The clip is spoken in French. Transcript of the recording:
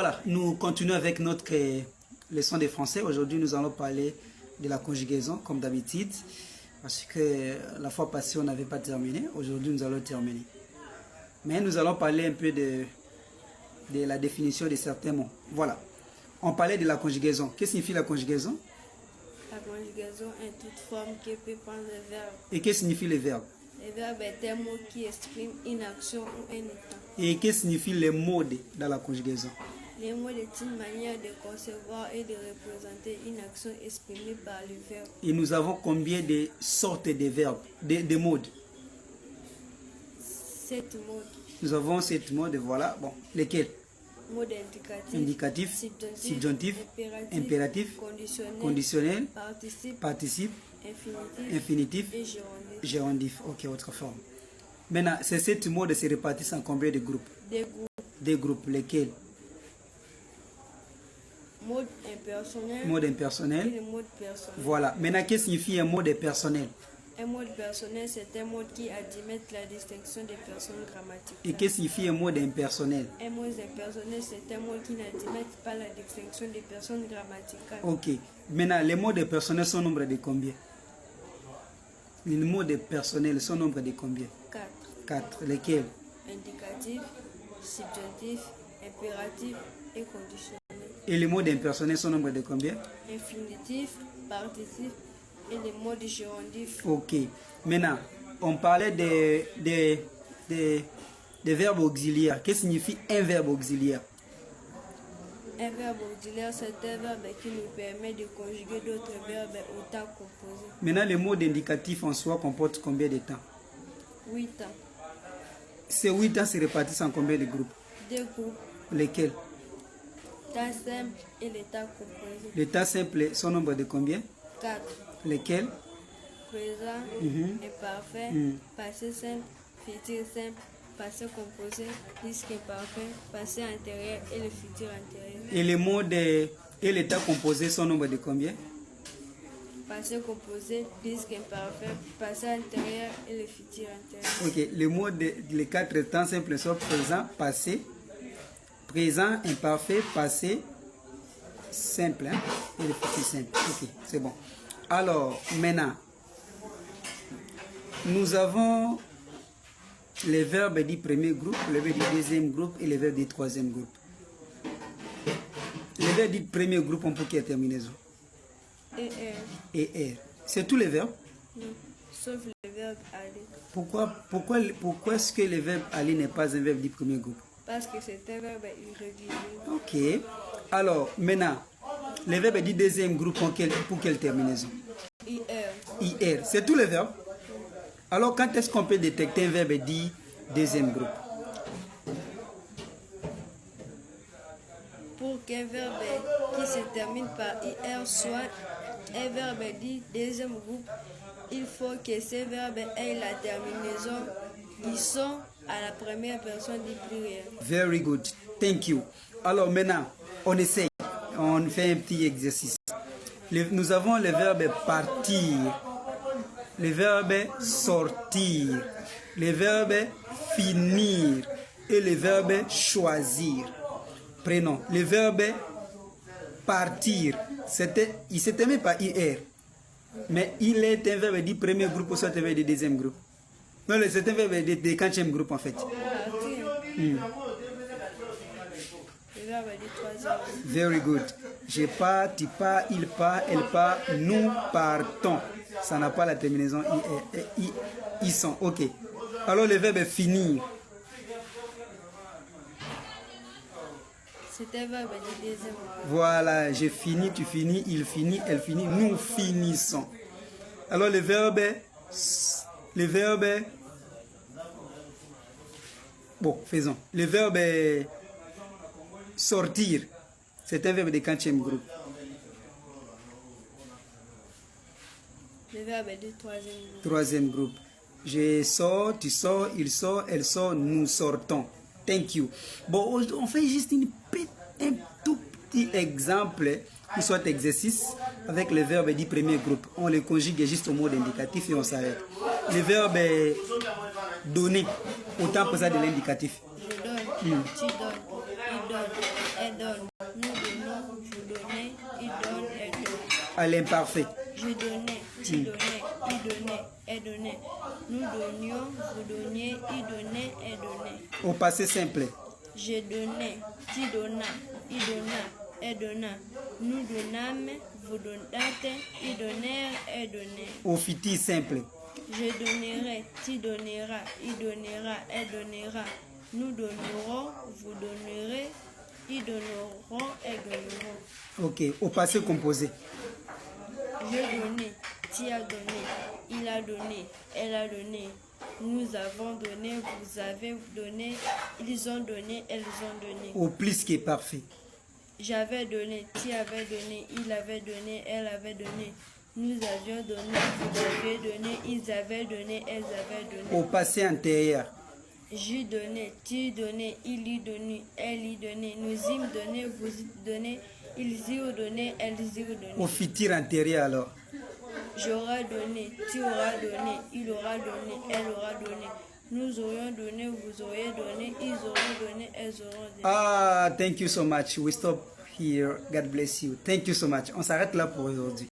Voilà, nous continuons avec notre leçon de français. Aujourd'hui, nous allons parler de la conjugaison, comme d'habitude, parce que la fois passée, on n'avait pas terminé. Aujourd'hui, nous allons terminer. Mais nous allons parler un peu de la définition de certains mots. Voilà. On parlait de la conjugaison. Qu'est-ce que signifie la conjugaison? La conjugaison est toute forme qui peut prendre le verbe. Et qu'est-ce que signifie le verbe? Le verbe est un mot qui exprime une action ou un état. Et qu'est-ce que signifie les modes dans la conjugaison? Les mots est une manière de concevoir et de représenter une action exprimée par le verbe. Et nous avons combien de sortes de verbes, de modes? 7 mots. Nous avons 7 modes, voilà. Bon, lesquels? Mode Indicatif, subjonctif, impératif, conditionnel, participe, infinitif et gérondif. Gérondif. Ok, autre forme. Maintenant, ces 7 modes se répartissent en combien de groupes? Des groupes. Des groupes, lesquels? Mode impersonnel. Mode impersonnel. Et le mode personnel. Voilà. Maintenant, qu'est-ce que signifie un mode personnel? Un mode personnel, c'est un mode qui admet la distinction des personnes grammaticales. Et qu'est-ce que signifie un mode impersonnel? Un mode impersonnel, c'est un mode qui n'admet pas la distinction des personnes grammaticales. Ok. Maintenant, les modes personnels sont nombre de combien? Les modes personnels sont nombre de combien? 4. 4. Lesquels? Indicatif, subjonctif, impératif et conditionnel. Et les modes impersonnels sont nombre de combien? Infinitif, participe et les modes gérondifs. Ok. Maintenant, on parlait des verbes auxiliaires. Qu'est-ce que signifie un verbe auxiliaire? Un verbe auxiliaire, c'est un verbe qui nous permet de conjuguer d'autres verbes au temps composé. Maintenant, le mode indicatif en soi comporte combien de temps? 8 ans. Ces 8 temps se répartissent en combien de groupes? 2 groupes. Lesquels? Temps simple et l'état composé. Les temps simples sont nombre de combien? 4. Lesquels? Présent, imparfait, passé simple, futur simple, passé composé, disque imparfait, passé antérieur et le futur antérieur. Et les modes et l'état composé sont nombre de combien? Passé composé, disque imparfait, passé antérieur et le futur antérieur. Ok. Les modes, les 4 temps simples sont présent, passé, présent, imparfait, passé, simple, hein, et le futur simple. Ok, c'est bon. Alors, maintenant, nous avons les verbes du premier groupe, les verbes du deuxième groupe et les verbes du troisième groupe. Les verbes du premier groupe ont pour quelle terminaison? Et R. C'est tous les verbes? Non, sauf le verbe aller. Pourquoi est-ce que le verbe aller n'est pas un verbe du premier groupe? Parce que c'est un verbe irrégulier. Ok. Alors, maintenant, les verbes du deuxième groupe ont pour quelle terminaison? IR. C'est tous les verbes? Alors, quand est-ce qu'on peut détecter un verbe dit deuxième groupe? Pour qu'un verbe qui se termine par IR soit un verbe dit deuxième groupe, il faut que ce verbe ait la terminaison ISON à la première personne du pluriel. Very good. Thank you. Alors maintenant, on essaye. On fait un petit exercice. Nous avons le verbe partir, le verbe sortir, le verbe finir et le verbe choisir. Prenons le verbe partir. Il s'est terminé par IR. Mais il est un verbe du premier groupe ou soit un verbe du deuxième groupe? Non, c'est un verbe de quatrième groupe en fait. Partir. Le verbe du troisième. Very good. Je pars, tu pars, il part, elle part, nous partons. Ça n'a pas la terminaison ils sont. Ok. Alors le verbe finir. C'est un verbe du deuxième groupe. Voilà, j'ai fini, tu finis, il finit, elle finit, nous finissons. Alors le verbe. Bon, faisons. Le verbe sortir, c'est un verbe de quatrième groupe. Le verbe du troisième groupe. Troisième groupe. Je sors, tu sors, il sort, elle sort, nous sortons. Thank you. Bon, on fait juste un tout petit exemple, ou soit exercice, avec le verbe du premier groupe. On le conjugue juste au mode indicatif et on s'arrête. Le verbe donner, autant présent de l'indicatif. Je donne, tu donnes, il donne, elle donne. Nous donnons, vous donnez, il donne, elle donne. À l'imparfait. Je donnais, tu donnais, il donnait, elle donnait. Nous donnions, vous donniez, il donnait, elle donnait. Au passé simple. Je donnais, tu donnas, il donna, elle donna. Nous donnâmes, vous donnâtes, ils donnèrent, elle donnait. Au futur simple. Je donnerai, tu donneras, il donnera, elle donnera. Nous donnerons, vous donnerez, ils donneront, elles donneront. Ok. Au passé composé. Je donnais, tu as donné, il a donné, elle a donné. Nous avons donné, vous avez donné, ils ont donné, elles ont donné. Au plus que parfait. J'avais donné, tu avais donné, il avait donné, elle avait donné. Nous avions donné, vous aviez donné, ils avaient donné, elles avaient donné. Au passé antérieur. J'y donnais, tu donnais, il y donnait, elle y donnait. Nous y donnait, vous y donnez, ils y ont donné, elles y ont donné. Au futur antérieur alors. J'aurai donné, tu auras donné, il aura donné, elle aura donné. Nous aurions donné, vous auriez donné, ils auront donné, elles auront donné. Ah, thank you so much. We stop here. God bless you. Thank you so much. On s'arrête là pour aujourd'hui.